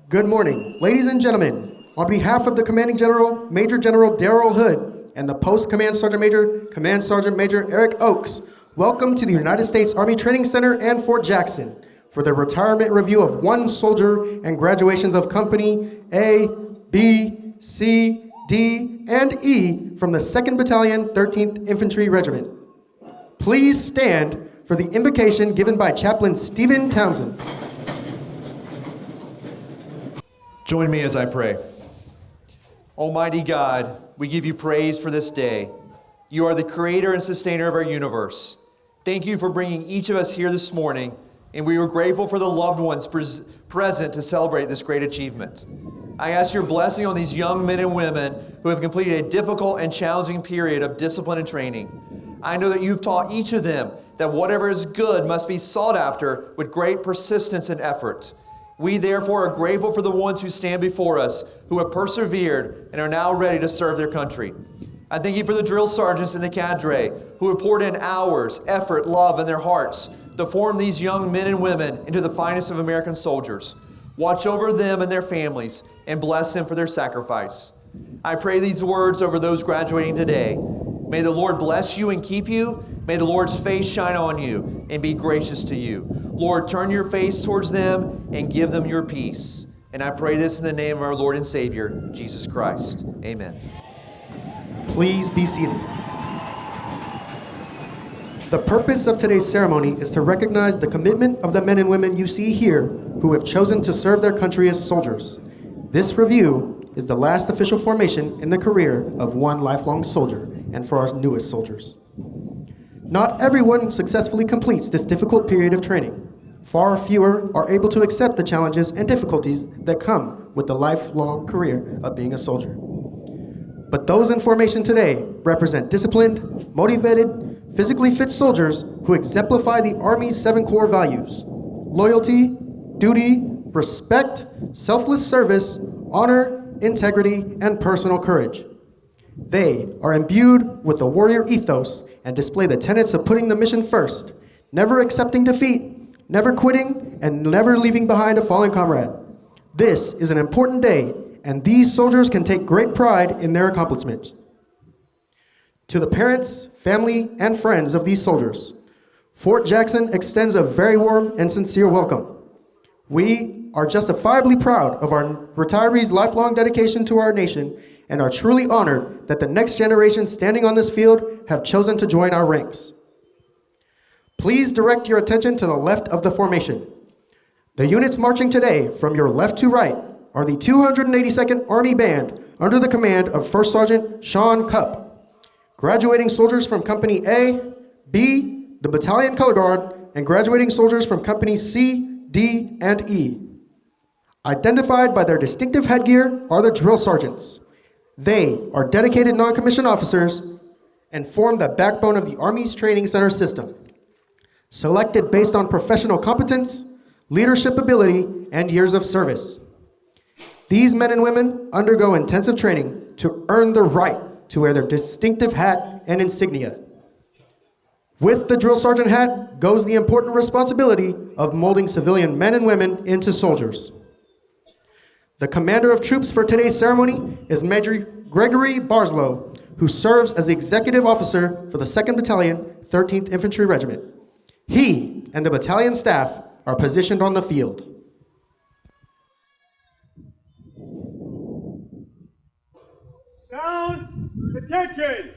Good morning, ladies and gentlemen. On behalf of the Commanding General, Major General Darrell Hood, and the Post Command Sergeant Major, Command Sergeant Major Eric Oakes, welcome to the United States Army Training Center and Fort Jackson for the retirement review of one soldier and graduations of Company A, B, C, D, and E from the 2nd Battalion, 13th Infantry Regiment. Please stand for the invocation given by Chaplain Stephen Townsend. Join me as I pray. Almighty God, we give you praise for this day. You are the creator and sustainer of our universe. Thank you for bringing each of us here this morning, and we are grateful for the loved ones present to celebrate this great achievement. I ask your blessing on these young men and women who have completed a difficult and challenging period of discipline and training. I know that you've taught each of them that whatever is good must be sought after with great persistence and effort. We therefore are grateful for the ones who stand before us, who have persevered and are now ready to serve their country. I thank you for the drill sergeants and the cadre who have poured in hours, effort, love, and their hearts to form these young men and women into the finest of American soldiers. Watch over them and their families and bless them for their sacrifice. I pray these words over those graduating today. May the Lord bless you and keep you. May the Lord's face shine on you and be gracious to you. Lord, turn your face towards them and give them your peace. And I pray this in the name of our Lord and Savior, Jesus Christ. Amen. Please be seated. The purpose of today's ceremony is to recognize the commitment of the men and women you see here who have chosen to serve their country as soldiers. This review is the last official formation in the career of one lifelong soldier and for our newest soldiers. Not everyone successfully completes this difficult period of training. Far fewer are able to accept the challenges and difficulties that come with the lifelong career of being a soldier. But those in formation today represent disciplined, motivated, physically fit soldiers who exemplify the Army's 7 core values: loyalty, duty, respect, selfless service, honor, integrity, and personal courage. They are imbued with the warrior ethos and display the tenets of putting the mission first, never accepting defeat, never quitting, and never leaving behind a fallen comrade. This is an important day, and these soldiers can take great pride in their accomplishments. To the parents, family, and friends of these soldiers, Fort Jackson extends a very warm and sincere welcome. We are justifiably proud of our retirees' lifelong dedication to our nation and are truly honored that the next generation standing on this field have chosen to join our ranks. Please direct your attention to the left of the formation. The units marching today from your left to right are the 282nd Army Band under the command of First Sergeant Sean Cupp. Graduating soldiers from Company A, B, the Battalion Color Guard, and graduating soldiers from Companies C, D, and E. Identified by their distinctive headgear are the drill sergeants. They are dedicated non-commissioned officers and form the backbone of the Army's training center system. Selected based on professional competence, leadership ability, and years of service. These men and women undergo intensive training to earn the right to wear their distinctive hat and insignia. With the drill sergeant hat goes the important responsibility of molding civilian men and women into soldiers. The commander of troops for today's ceremony is Major Gregory Barslow, who serves as the executive officer for the 2nd Battalion, 13th Infantry Regiment. He and the battalion staff are positioned on the field. Sound, attention!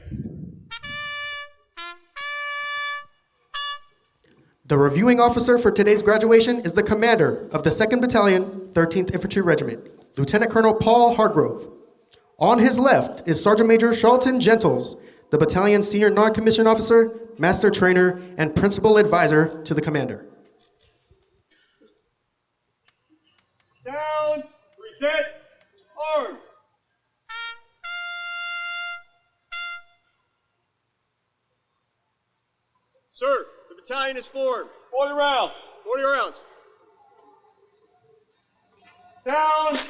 The reviewing officer for today's graduation is the commander of the 2nd Battalion, 13th Infantry Regiment, Lieutenant Colonel Paul Hargrove. On his left is Sergeant Major Charlton Gentles, the battalion's senior non-commissioned officer, master trainer, and principal advisor to the commander. Sound, reset, arm. Sir, the battalion is formed. 40 rounds. 40 rounds. Sound,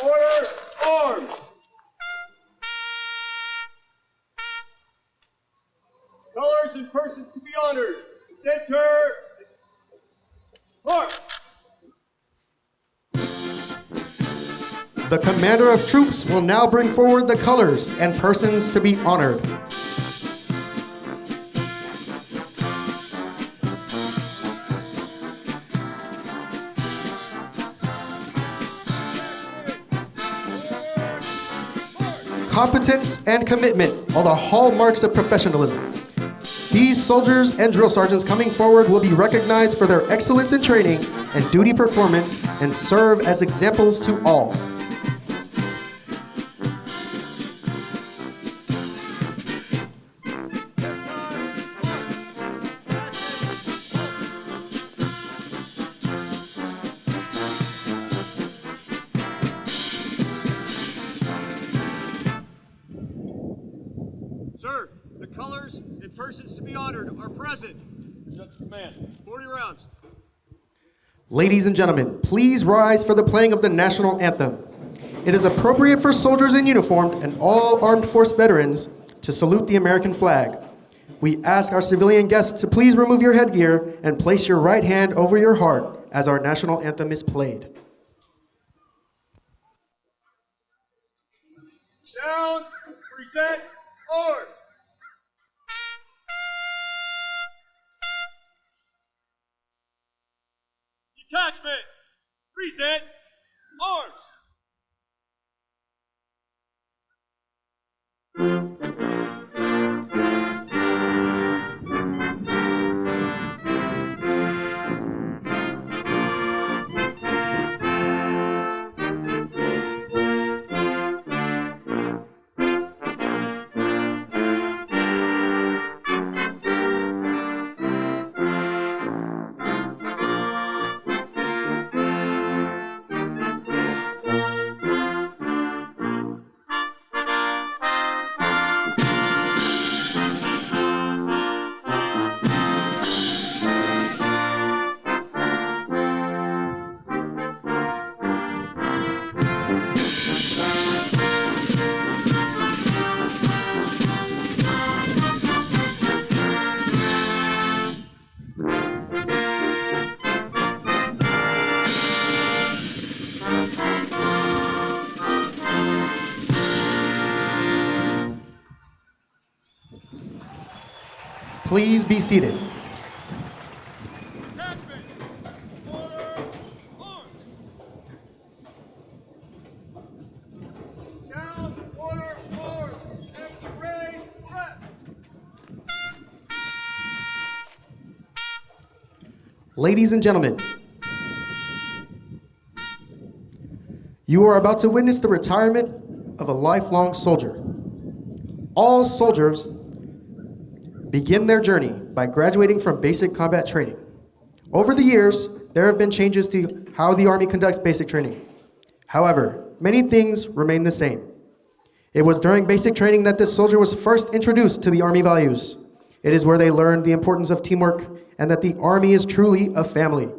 order, arm. Colors and persons to be honored. Center, march. The commander of troops will now bring forward the colors and persons to be honored. Competence and commitment are the hallmarks of professionalism. These soldiers and drill sergeants coming forward will be recognized for their excellence in training and duty performance and serve as examples to all. Sir, the colors and persons to be honored are present. Command. 40 rounds. Ladies and gentlemen, please rise for the playing of the national anthem. It is appropriate for soldiers in uniform and all armed force veterans to salute the American flag. We ask our civilian guests to please remove your headgear and place your right hand over your heart as our national anthem is played. Sound, present, arms. Detachment, present, arms. Please be seated. Detachment, order, arms. Sound, order, arms. And parade, prep. Ladies and gentlemen, you are about to witness the retirement of a lifelong soldier. All soldiers begin their journey by graduating from basic combat training. Over the years, there have been changes to how the Army conducts basic training. However, many things remain the same. It was during basic training that this soldier was first introduced to the Army values. It is where they learned the importance of teamwork and that the Army is truly a family.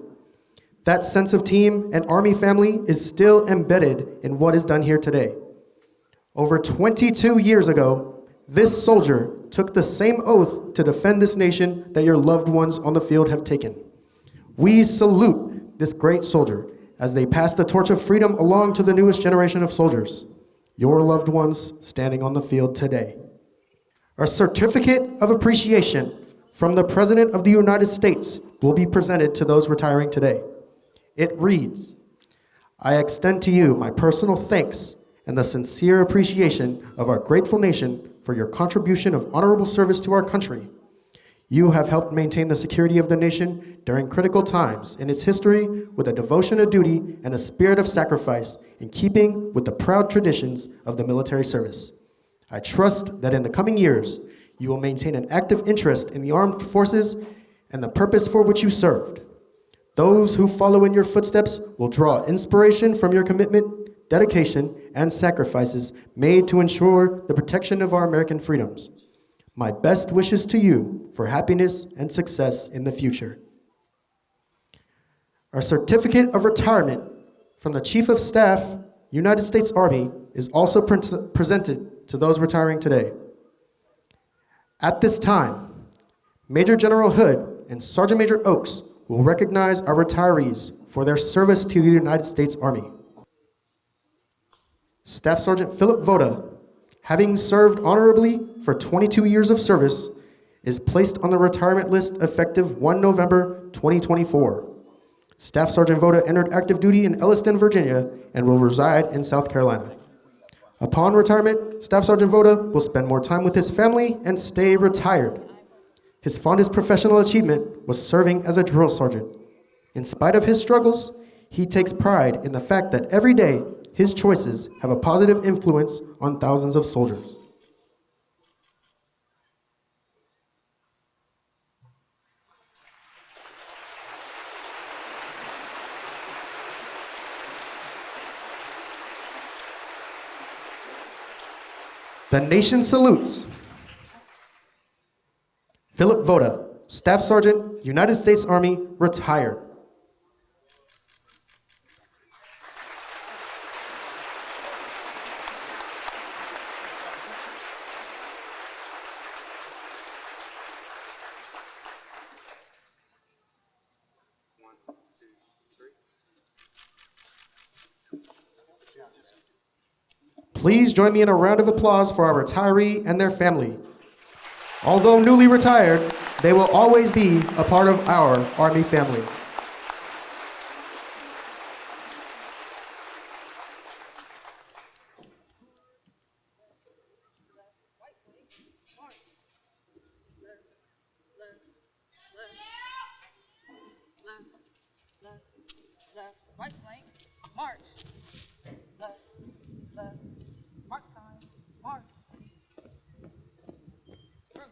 That sense of team and Army family is still embedded in what is done here today. Over 22 years ago, this soldier took the same oath to defend this nation that your loved ones on the field have taken. We salute this great soldier as they pass the torch of freedom along to the newest generation of soldiers, your loved ones standing on the field today. A certificate of appreciation from the President of the United States will be presented to those retiring today. It reads, "I extend to you my personal thanks and the sincere appreciation of our grateful nation for your contribution of honorable service to our country. You have helped maintain the security of the nation during critical times in its history with a devotion to duty and a spirit of sacrifice in keeping with the proud traditions of the military service. I trust that in the coming years, you will maintain an active interest in the armed forces and the purpose for which you served. Those who follow in your footsteps will draw inspiration from your commitment, dedication, and sacrifices made to ensure the protection of our American freedoms. My best wishes to you for happiness and success in the future." Our certificate of retirement from the Chief of Staff, United States Army, is also presented to those retiring today. At this time, Major General Hood and Sergeant Major Oakes will recognize our retirees for their service to the United States Army. Staff Sergeant Philip Voda, having served honorably for 22 years of service, is placed on the retirement list effective 1 November 2024. Staff Sergeant Voda entered active duty in Elliston, Virginia, and will reside in South Carolina. Upon retirement, Staff Sergeant Voda will spend more time with his family and stay retired. His fondest professional achievement was serving as a drill sergeant. In spite of his struggles, he takes pride in the fact that every day his choices have a positive influence on thousands of soldiers. The nation salutes Philip Voda, Staff Sergeant, United States Army, retired. Please join me in a round of applause for our retiree and their family. Although newly retired, they will always be a part of our Army family. Left, right flank, march. Left, mark time, march. Through,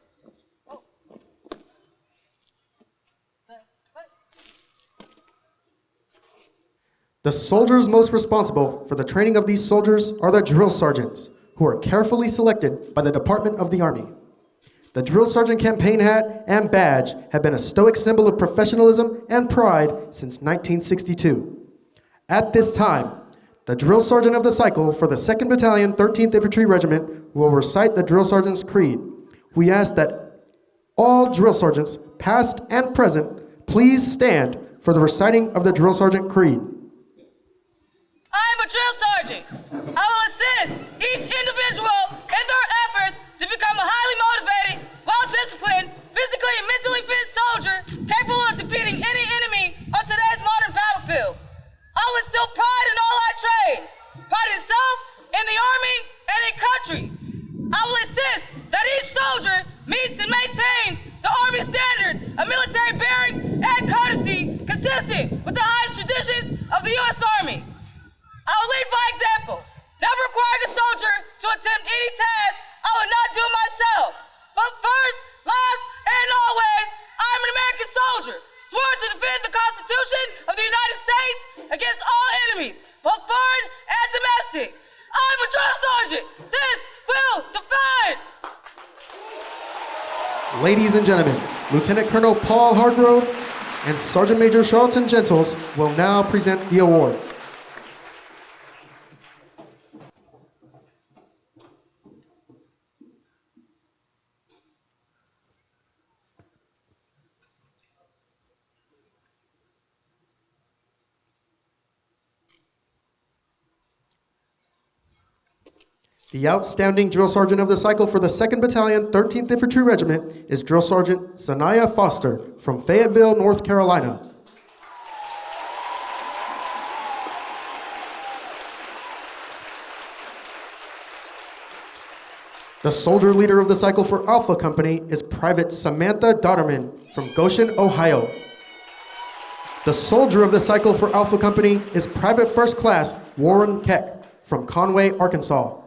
oh. Left, right. The soldiers most responsible for the training of these soldiers are the drill sergeants, who are carefully selected by the Department of the Army. The drill sergeant campaign hat and badge have been a stoic symbol of professionalism and pride since 1962. At this time, the drill sergeant of the cycle for the 2nd Battalion, 13th Infantry Regiment will recite the drill sergeant's creed. We ask that all drill sergeants, past and present, please stand for the reciting of the drill sergeant creed. I am a drill sergeant. I will assist each individual in their efforts to become a highly motivated, well-disciplined, physically and mentally fit soldier capable of defeating any enemy on today's modern battlefield. I will instill pride in all I train, pride in self, in the Army, and in country. I will insist that each soldier meets and maintains the Army standard of military bearing and courtesy consistent with the highest traditions of the U.S. Army. I will lead by example, never requiring a soldier to attempt any task I would not do myself. But first, last, and always, I am an American soldier, sworn to defend the Constitution of the United States against all enemies, both foreign and domestic. I am a drill sergeant. This will define. Ladies and gentlemen, Lieutenant Colonel Paul Hargrove and Sergeant Major Charlton Gentles will now present the awards. The outstanding drill sergeant of the cycle for the 2nd Battalion, 13th Infantry Regiment is Drill Sergeant Sanaya Foster from Fayetteville, North Carolina. The soldier leader of the cycle for Alpha Company is Private Samantha Dotterman from Goshen, Ohio. The soldier of the cycle for Alpha Company is Private First Class Warren Keck from Conway, Arkansas.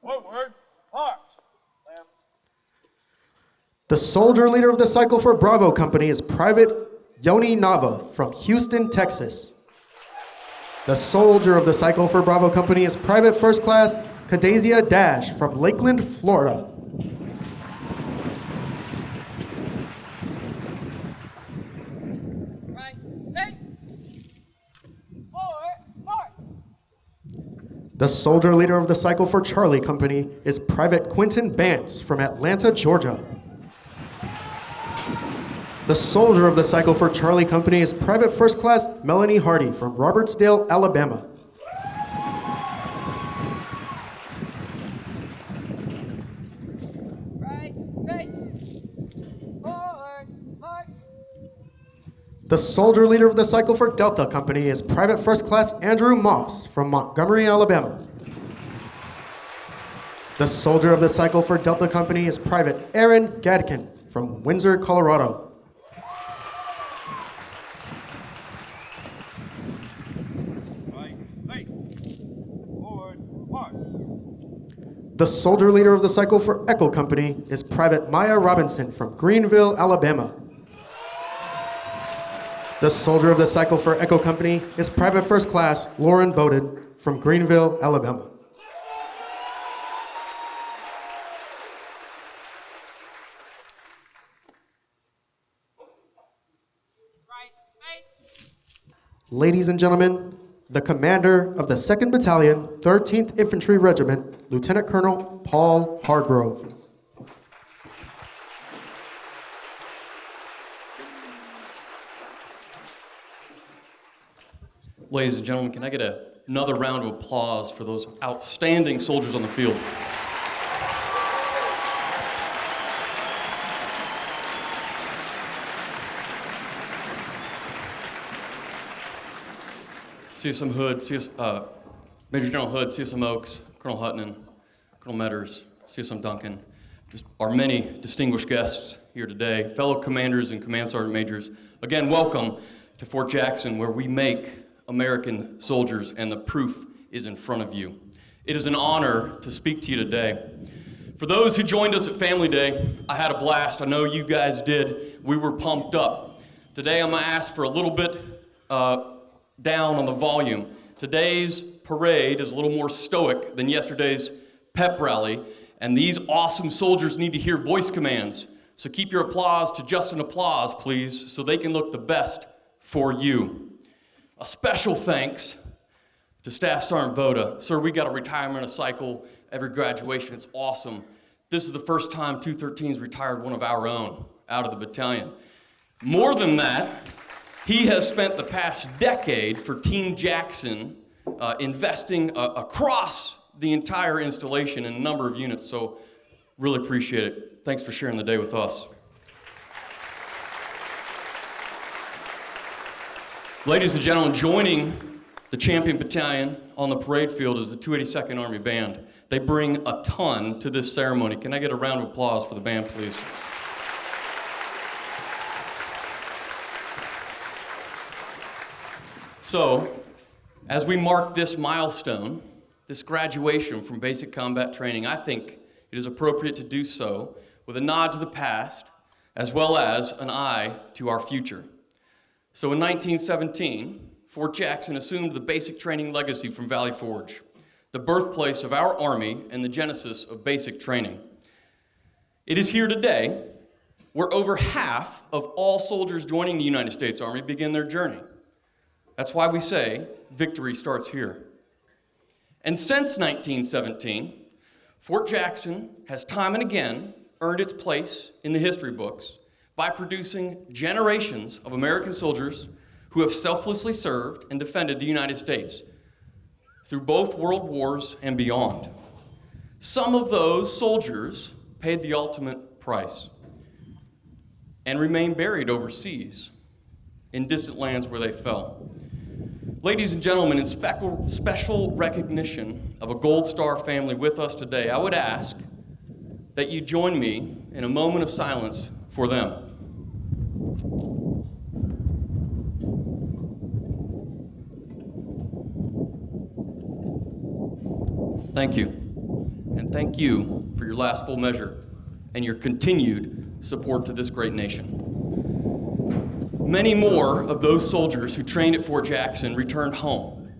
Forward, march. The soldier leader of the cycle for Bravo Company is Private Yoni Nava from Houston, Texas. The soldier of the cycle for Bravo Company is Private First Class Cadazia Dash from Lakeland, Florida. Right, face. Forward, march. The soldier leader of the cycle for Charlie Company is Private Quentin Bance from Atlanta, Georgia. The soldier of the cycle for Charlie Company is Private First Class Melanie Hardy from Robertsdale, Alabama. Right. Forward. March. The soldier leader of the cycle for Delta Company is Private First Class Andrew Moss from Montgomery, Alabama. The soldier of the cycle for Delta Company is Private Aaron Gadkin from Windsor, Colorado. Right. Face. Forward. March. The soldier leader of the cycle for Echo Company is Private Maya Robinson from Greenville, Alabama. The soldier of the cycle for Echo Company is Private First Class Lauren Bowden from Greenville, Alabama. Ladies and gentlemen, the commander of the 2nd Battalion, 13th Infantry Regiment, Lieutenant Colonel Paul Hargrove. Ladies and gentlemen, can I get another round of applause for those outstanding soldiers on the field? CSM Hood, Major General Hood, CSM Oaks, Colonel Hutton, Colonel Metters, CSM Duncan, just our many distinguished guests here today, fellow commanders and command sergeant majors. Again, welcome to Fort Jackson, where we make American soldiers, and the proof is in front of you. It is an honor to speak to you today. For those who joined us at Family Day, I had a blast. I know you guys did. We were pumped up. Today I'm going to ask for a little bit down on the volume. Today's parade is a little more stoic than yesterday's pep rally, and these awesome soldiers need to hear voice commands. So keep your applause to just an applause, please, so they can look the best for you. A special thanks to Staff Sergeant Voda. Sir, we got a retirement cycle every graduation. It's awesome. This is the first time 213's retired one of our own out of the battalion. More than that, he has spent the past decade for Team Jackson investing across the entire installation in a number of units, so really appreciate it. Thanks for sharing the day with us. Ladies and gentlemen, joining the Champion Battalion on the parade field is the 282nd Army Band. They bring a ton to this ceremony. Can I get a round of applause for the band, please? So, as we mark this milestone, this graduation from basic combat training, I think it is appropriate to do so with a nod to the past, as well as an eye to our future. So in 1917, Fort Jackson assumed the basic training legacy from Valley Forge, the birthplace of our Army and the genesis of basic training. It is here today where over half of all soldiers joining the United States Army begin their journey. That's why we say victory starts here. And since 1917, Fort Jackson has time and again earned its place in the history books by producing generations of American soldiers who have selflessly served and defended the United States through both world wars and beyond. Some of those soldiers paid the ultimate price and remain buried overseas in distant lands where they fell. Ladies and gentlemen, in special recognition of a Gold Star family with us today, I would ask that you join me in a moment of silence for them. Thank you. And thank you for your last full measure and your continued support to this great nation. Many more of those soldiers who trained at Fort Jackson returned home.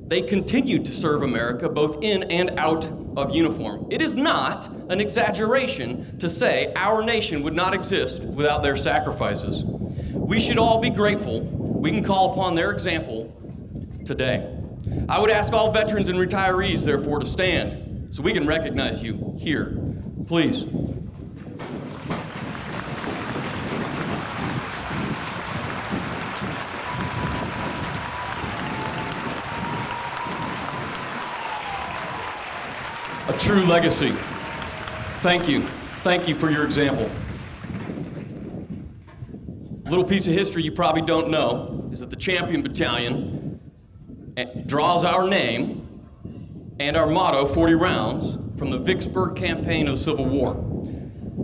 They continued to serve America both in and out of uniform. It is not an exaggeration to say our nation would not exist without their sacrifices. We should all be grateful we can call upon their example today. I would ask all veterans and retirees, therefore, to stand so we can recognize you here. Please. a true legacy. Thank you. Thank you for your example. A little piece of history you probably don't know is that the Champion Battalion draws our name and our motto, 40 rounds, from the Vicksburg campaign of the Civil War.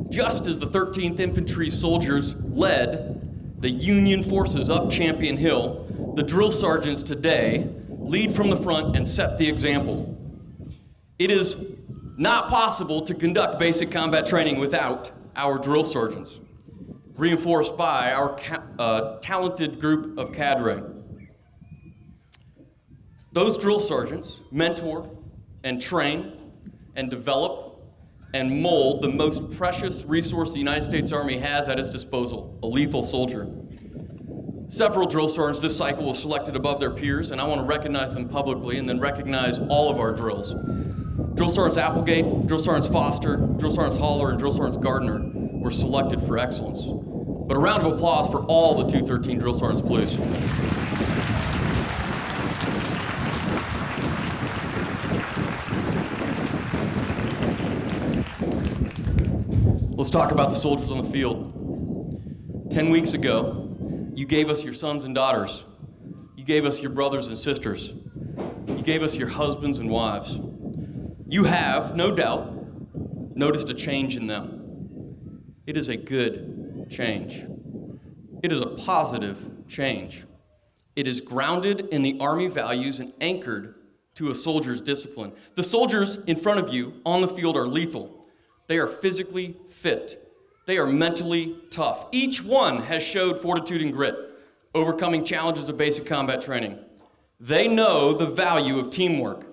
Just as the 13th Infantry soldiers led the Union forces up Champion Hill, the drill sergeants today lead from the front and set the example. It is not possible to conduct basic combat training without our drill sergeants, reinforced by our talented group of cadre. Those drill sergeants mentor and train and develop and mold the most precious resource the United States Army has at its disposal, a lethal soldier. Several drill sergeants this cycle were selected above their peers, and I want to recognize them publicly and then recognize all of our drills. Drill Sergeants Applegate, Drill Sergeants Foster, Drill Sergeants Haller, and Drill Sergeants Gardner were selected for excellence. But a round of applause for all the 213 drill sergeants, please. Let's talk about the soldiers on the field. 10 weeks ago, you gave us your sons and daughters. You gave us your brothers and sisters. You gave us your husbands and wives. You have, no doubt, noticed a change in them. It is a good change. It is a positive change. It is grounded in the Army values and anchored to a soldier's discipline. The soldiers in front of you on the field are lethal. They are physically fit. They are mentally tough. Each one has showed fortitude and grit, overcoming challenges of basic combat training. They know the value of teamwork.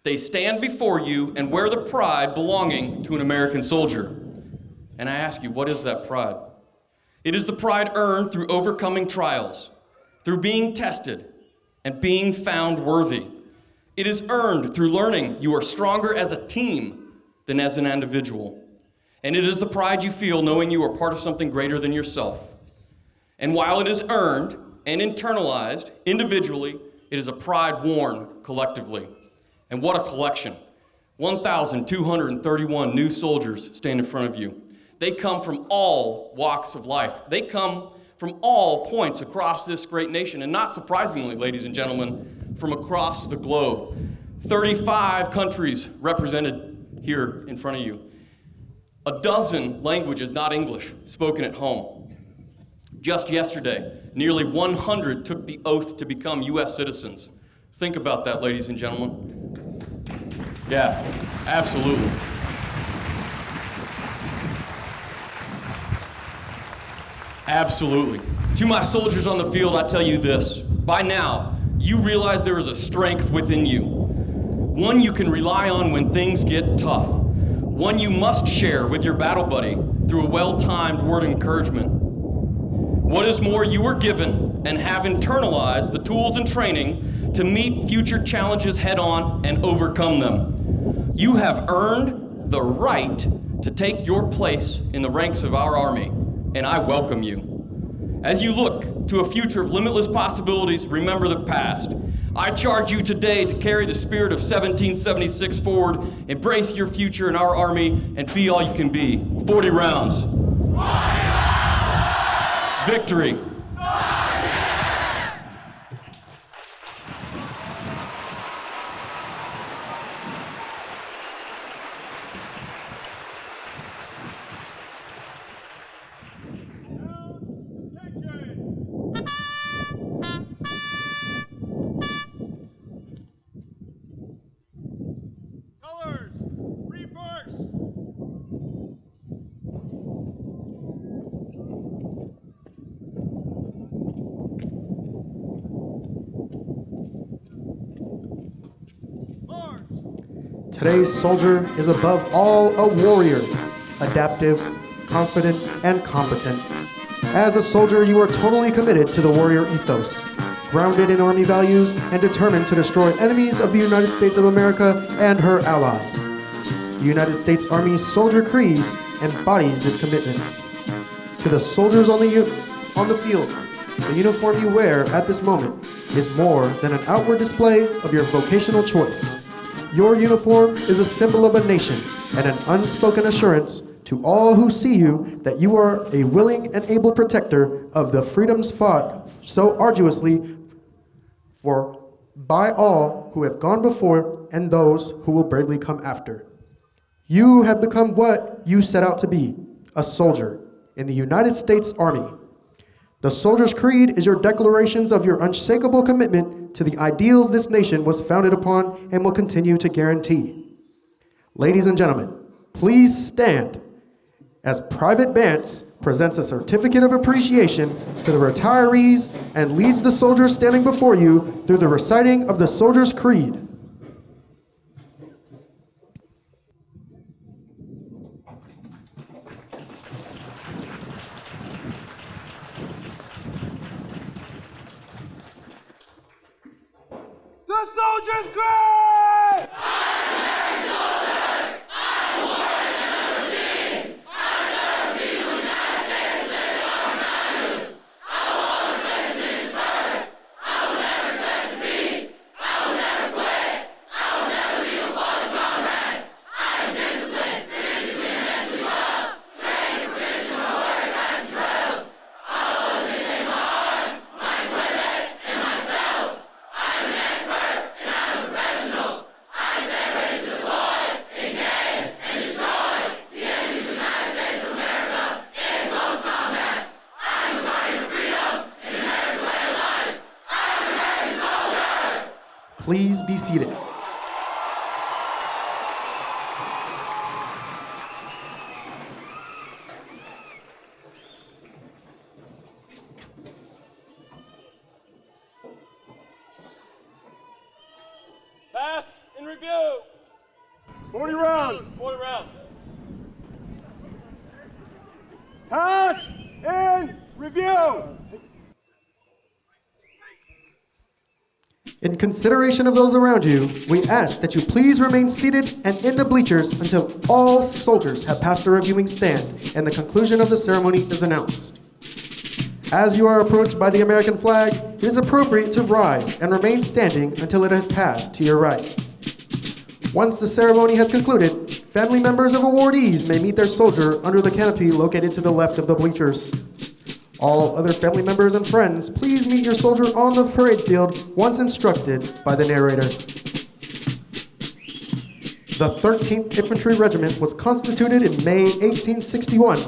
They stand before you and wear the pride belonging to an American soldier. And I ask you, what is that pride? It is the pride earned through overcoming trials, through being tested, and being found worthy. It is earned through learning you are stronger as a team than as an individual. And it is the pride you feel knowing you are part of something greater than yourself. And while it is earned and internalized individually, it is a pride worn collectively. And what a collection. 1,231 new soldiers stand in front of you. They come from all walks of life. They come from all points across this great nation, and not surprisingly, ladies and gentlemen, from across the globe. 35 countries represented here in front of you. A dozen languages, not English, spoken at home. Just yesterday, nearly 100 took the oath to become U.S. citizens. Think about that, ladies and gentlemen. Yeah, absolutely. Absolutely. To my soldiers on the field, I tell you this. By now, you realize there is a strength within you. One you can rely on when things get tough. One you must share with your battle buddy through a well-timed word of encouragement. What is more, you are given and have internalized the tools and training to meet future challenges head-on and overcome them. You have earned the right to take your place in the ranks of our Army, and I welcome you. As you look to a future of limitless possibilities, remember the past. I charge you today to carry the spirit of 1776 forward, embrace your future in our Army, and be all you can be. 40 rounds. 40 rounds! Victory. Colors, reverse. March. Today's soldier is above all a warrior, adaptive, confident, and competent. As a soldier, you are totally committed to the warrior ethos, grounded in Army values and determined to destroy enemies of the United States of America and her allies. The United States Army Soldier Creed embodies this commitment. To the soldiers on the field, the uniform you wear at this moment is more than an outward display of your vocational choice. Your uniform is a symbol of a nation and an unspoken assurance to all who see you that you are a willing and able protector of the freedoms fought so arduously for by all who have gone before and those who will bravely come after. You have become what you set out to be, a soldier in the United States Army. The Soldier's Creed is your declarations of your unshakable commitment to the ideals this nation was founded upon and will continue to guarantee. Ladies and gentlemen, please stand as Private Bantz presents a certificate of appreciation to the retirees and leads the soldiers standing before you through the reciting of the Soldier's Creed. The Soldier's Creed! Please be seated. Pass and review. 40 rounds. 40 rounds. Pass and review. In consideration of those around you, we ask that you please remain seated and in the bleachers until all soldiers have passed the reviewing stand and the conclusion of the ceremony is announced. As you are approached by the American flag, it is appropriate to rise and remain standing until it has passed to your right. Once the ceremony has concluded, family members of awardees may meet their soldier under the canopy located to the left of the bleachers. All other family members and friends, please meet your soldier on the parade field once instructed by the narrator. The 13th Infantry Regiment was constituted in May 1861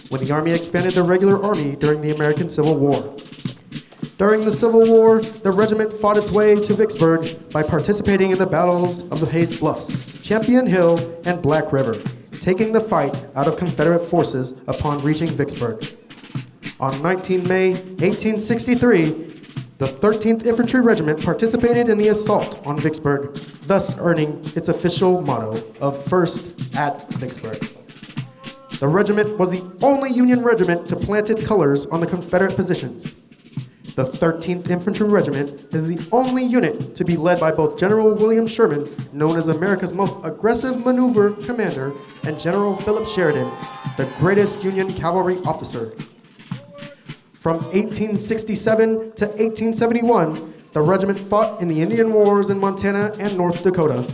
when the Army expanded the regular army during the American Civil War. During the Civil War, the regiment fought its way to Vicksburg by participating in the battles of the Hayes Bluffs, Champion Hill, and Black River, taking the fight out of Confederate forces upon reaching Vicksburg. On 19 May 1863, the 13th Infantry Regiment participated in the assault on Vicksburg, thus earning its official motto of First at Vicksburg. The regiment was the only Union regiment to plant its colors on the Confederate positions. The 13th Infantry Regiment is the only unit to be led by both General William Sherman, known as America's most aggressive maneuver commander, and General Philip Sheridan, the greatest Union cavalry officer. From 1867 to 1871, the regiment fought in the Indian Wars in Montana and North Dakota.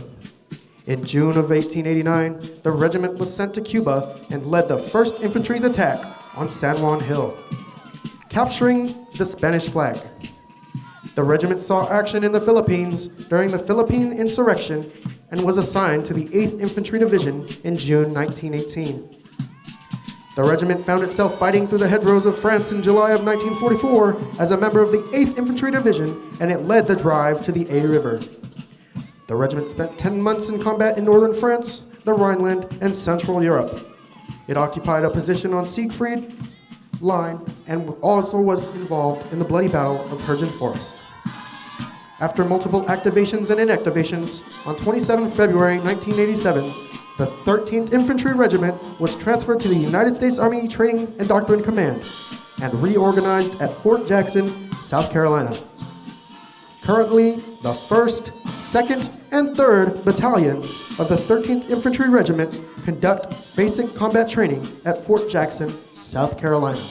In June of 1889, the regiment was sent to Cuba and led the 1st Infantry's attack on San Juan Hill, capturing the Spanish flag. The regiment saw action in the Philippines during the Philippine Insurrection and was assigned to the 8th Infantry Division in June 1918. The regiment found itself fighting through the hedgerows of France in July of 1944 as a member of the 8th Infantry Division, and it led the drive to the A River. The regiment spent 10 months in combat in northern France, the Rhineland, and Central Europe. It occupied a position on Siegfried Line and also was involved in the bloody Battle of Hergen Forest. After multiple activations and inactivations, on 27 February 1987, the 13th Infantry Regiment was transferred to the United States Army Training and Doctrine Command and reorganized at Fort Jackson, South Carolina. Currently, the 1st, 2nd, and 3rd Battalions of the 13th Infantry Regiment conduct basic combat training at Fort Jackson, South Carolina.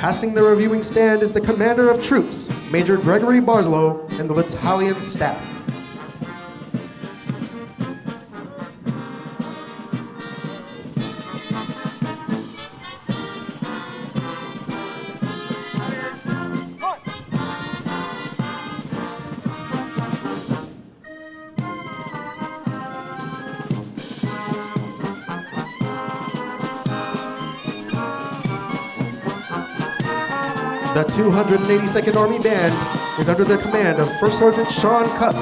Passing the reviewing stand is the commander of troops, Major Gregory Barslow, and the battalion staff. The 282nd Army Band is under the command of First Sergeant Sean Cupp.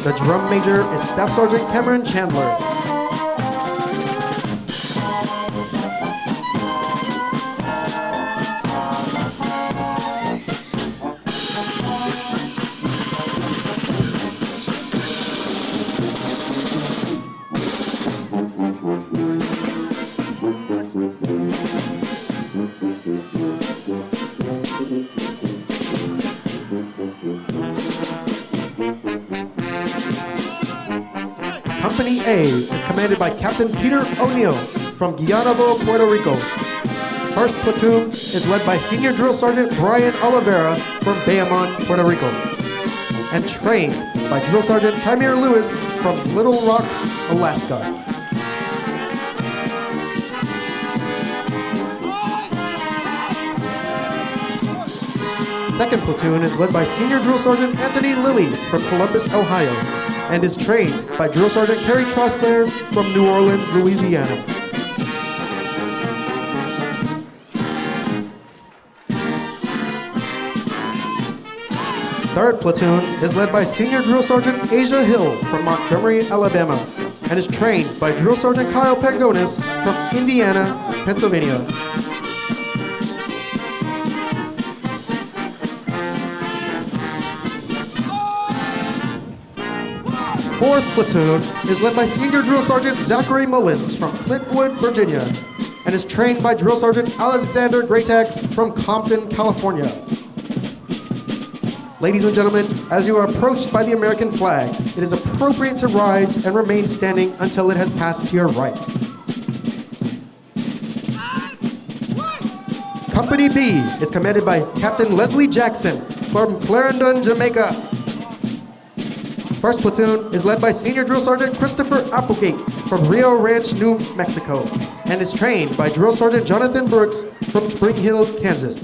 The drum major is Staff Sergeant Cameron Chandler. Company A is commanded by Captain Peter O'Neill from Guaynabo, Puerto Rico. First platoon is led by Senior Drill Sergeant Brian Oliveira from Bayamon, Puerto Rico, and trained by Drill Sergeant Tamir Lewis from Little Rock, Alaska. Second platoon is led by Senior Drill Sergeant Anthony Lilly from Columbus, Ohio, and is trained by Drill Sergeant Kerry Trosclair from New Orleans, Louisiana. Third platoon is led by Senior Drill Sergeant Asia Hill from Montgomery, Alabama, and is trained by Drill Sergeant Kyle Pangonis from Indiana, Pennsylvania. Fourth platoon is led by Senior Drill Sergeant Zachary Mullins from Clintwood, Virginia, and is trained by Drill Sergeant Alexander Graytak from Compton, California. Ladies and gentlemen, as you are approached by the American flag, it is appropriate to rise and remain standing until it has passed to your right. Company B is commanded by Captain Leslie Jackson from Clarendon, Jamaica. First platoon is led by Senior Drill Sergeant Christopher Applegate from Rio Ranch, New Mexico, and is trained by Drill Sergeant Jonathan Brooks from Spring Hill, Kansas.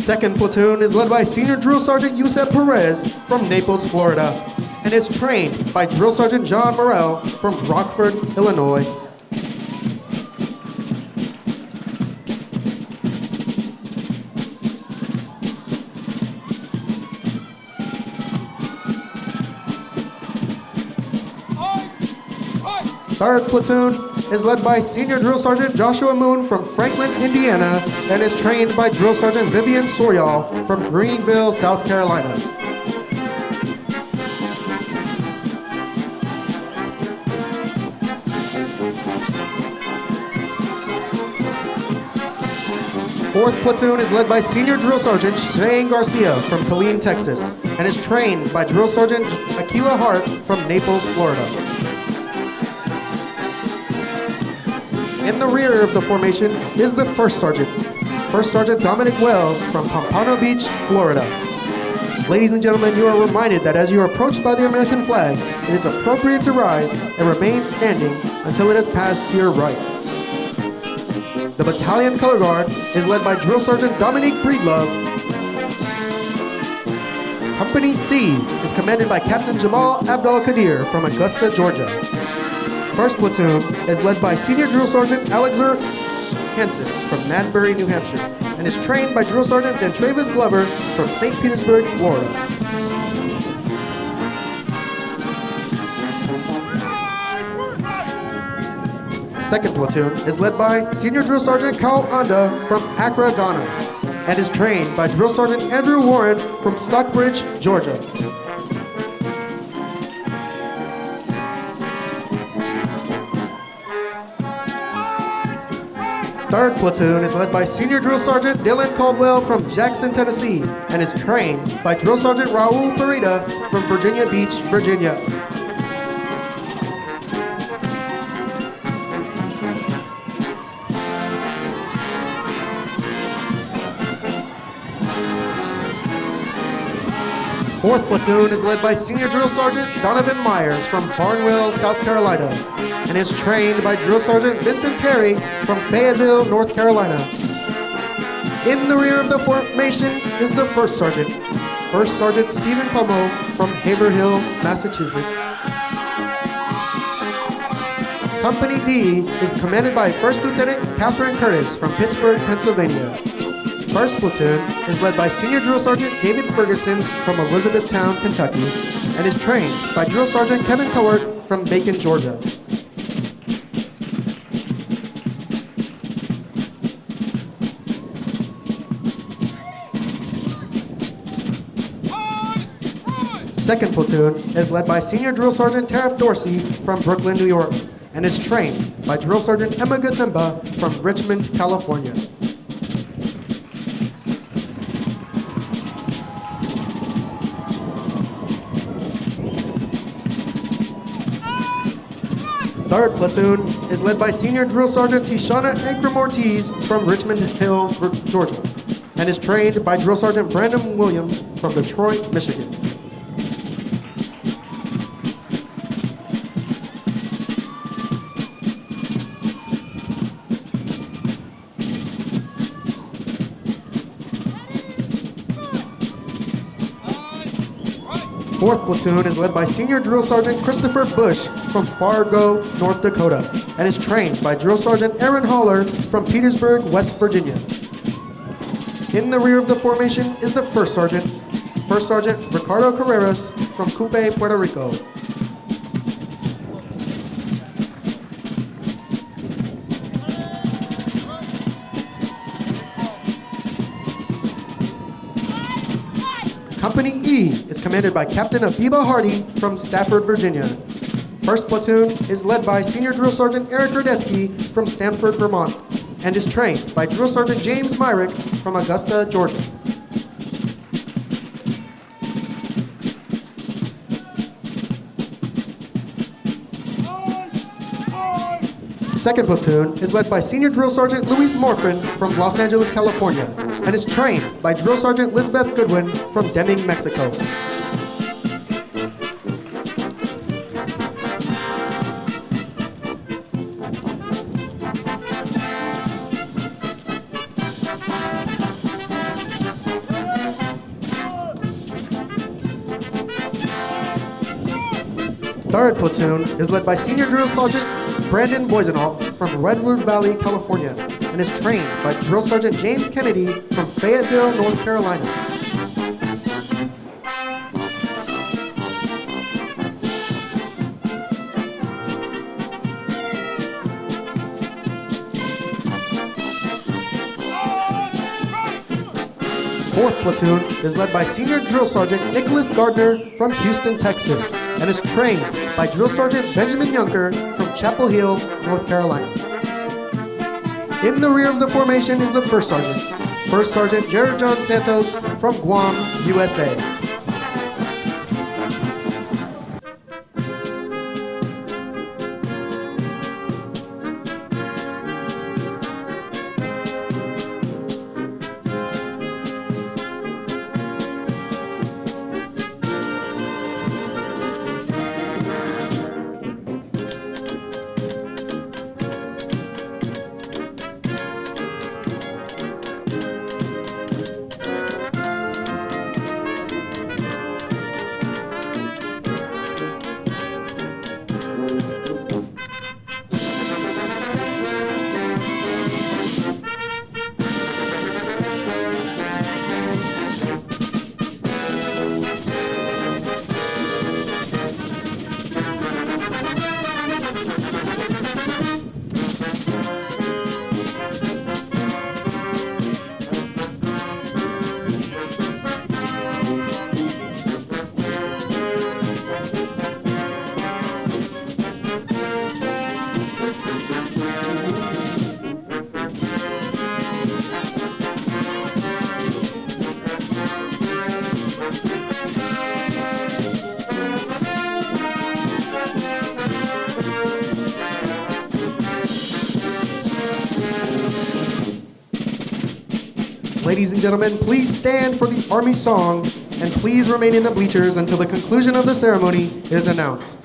Second platoon is led by Senior Drill Sergeant Yusef Perez from Naples, Florida, and is trained by Drill Sergeant John Morrell from Rockford, Illinois. Third platoon is led by Senior Drill Sergeant Joshua Moon from Franklin, Indiana, and is trained by Drill Sergeant Vivian Sorial from Greenville, South Carolina. Fourth platoon is led by Senior Drill Sergeant Shane Garcia from Killeen, Texas, and is trained by Drill Sergeant Akila Hart from Naples, Florida. In the rear of the formation is the First Sergeant, First Sergeant Dominic Wells from Pompano Beach, Florida. Ladies and gentlemen, you are reminded that as you are approached by the American flag, it is appropriate to rise and remain standing until it has passed to your right. The battalion color guard is led by Drill Sergeant Dominique Breedlove. Company C is commanded by Captain Jamal Abdul-Qadir from Augusta, Georgia. First platoon is led by Senior Drill Sergeant Alexander Hansen from Madbury, New Hampshire, and is trained by Drill Sergeant Dentravis Glover from St. Petersburg, Florida. Second platoon is led by Senior Drill Sergeant Kyle Anda from Accra, Ghana, and is trained by Drill Sergeant Andrew Warren from Stockbridge, Georgia. 3rd Platoon is led by Senior Drill Sergeant Dylan Caldwell from Jackson, Tennessee, and is trained by Drill Sergeant Raul Parida from Virginia Beach, Virginia. Fourth Platoon is led by Senior Drill Sergeant Donovan Myers from Barnwell, South Carolina, and is trained by Drill Sergeant Vincent Terry from Fayetteville, North Carolina. In the rear of the formation is the First Sergeant, First Sergeant Stephen Como from Haverhill, Massachusetts. Company D is commanded by First Lieutenant Catherine Curtis from Pittsburgh, Pennsylvania. 1st Platoon is led by Senior Drill Sergeant David Ferguson from Elizabethtown, Kentucky, and is trained by Drill Sergeant Kevin Cowart from Macon, Georgia. Second Platoon is led by Senior Drill Sergeant Tariff Dorsey from Brooklyn, New York, and is trained by Drill Sergeant Emma Guthemba from Richmond, California. Third Platoon is led by Senior Drill Sergeant Tishana Ankrum Ortiz from Richmond Hill, Georgia, and is trained by Drill Sergeant Brandon Williams from Detroit, Michigan. Fourth Platoon is led by Senior Drill Sergeant Christopher Bush from Fargo, North Dakota, and is trained by Drill Sergeant Aaron Haller from Petersburg, West Virginia. In the rear of the formation is the First Sergeant Ricardo Carreras from Cupe, Puerto Rico. Company E is commanded by Captain Abiba Hardy from Stafford, Virginia. 1st Platoon is led by Senior Drill Sergeant Eric Krajewski from Stamford, Vermont, and is trained by Drill Sergeant James Myrick from Augusta, Georgia. Second Platoon is led by Senior Drill Sergeant Luis Morfin from Los Angeles, California, and is trained by Drill Sergeant Lisbeth Goodwin from Deming, Mexico. Third Platoon is led by Senior Drill Sergeant Brandon Boisenholt from Redwood Valley, California, and is trained by Drill Sergeant James Kennedy from Fayetteville, North Carolina. Fourth Platoon is led by Senior Drill Sergeant Nicholas Gardner from Houston, Texas, and is trained by Drill Sergeant Benjamin Yunker from Chapel Hill, North Carolina. In the rear of the formation is the First Sergeant Jared John Santos from Guam, USA. Ladies and gentlemen, please stand for the Army song and please remain in the bleachers until the conclusion of the ceremony is announced.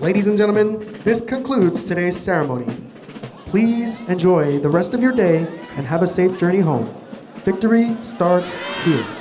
Ladies and gentlemen, this concludes today's ceremony. Please enjoy the rest of your day and have a safe journey home. Victory starts here.